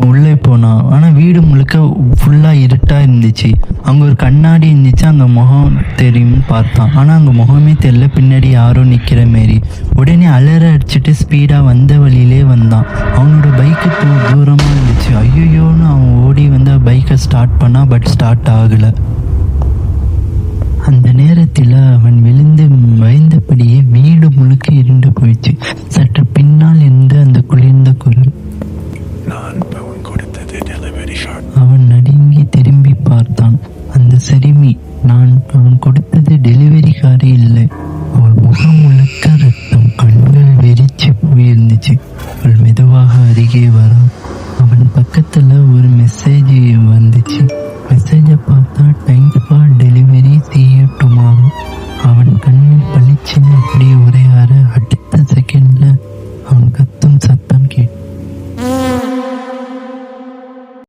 உள்ளே போனான். ஆனால் வீடு முழுக்க ஃபுல்லாக இருட்டாக இருந்துச்சு. அங்கே ஒரு கண்ணாடி இருந்துச்சு, அங்கே முகம் தெரியும்னு பார்த்தான். ஆனால் அங்கே முகமே தெரியல, பின்னாடி யாரோ நிற்கிற மாரி. உடனே அலற அடிச்சுட்டு ஸ்பீடாக வந்த வழியிலே வந்தான். அவனோட பைக்கு தூரமாக இருந்துச்சு. ஐயோன்னு அவன் ஓடி வந்து பைக்கை ஸ்டார்ட் பண்ணான், பட் ஸ்டார்ட் ஆகலை. அந்த நேரத்தில் அவன் விழுந்து பயந்தபடியே வீடு முழுக்க இருண்டு போயிடுச்சு. சற்று பின்னால் இருந்து அந்த குளிர்ந்த குரல்,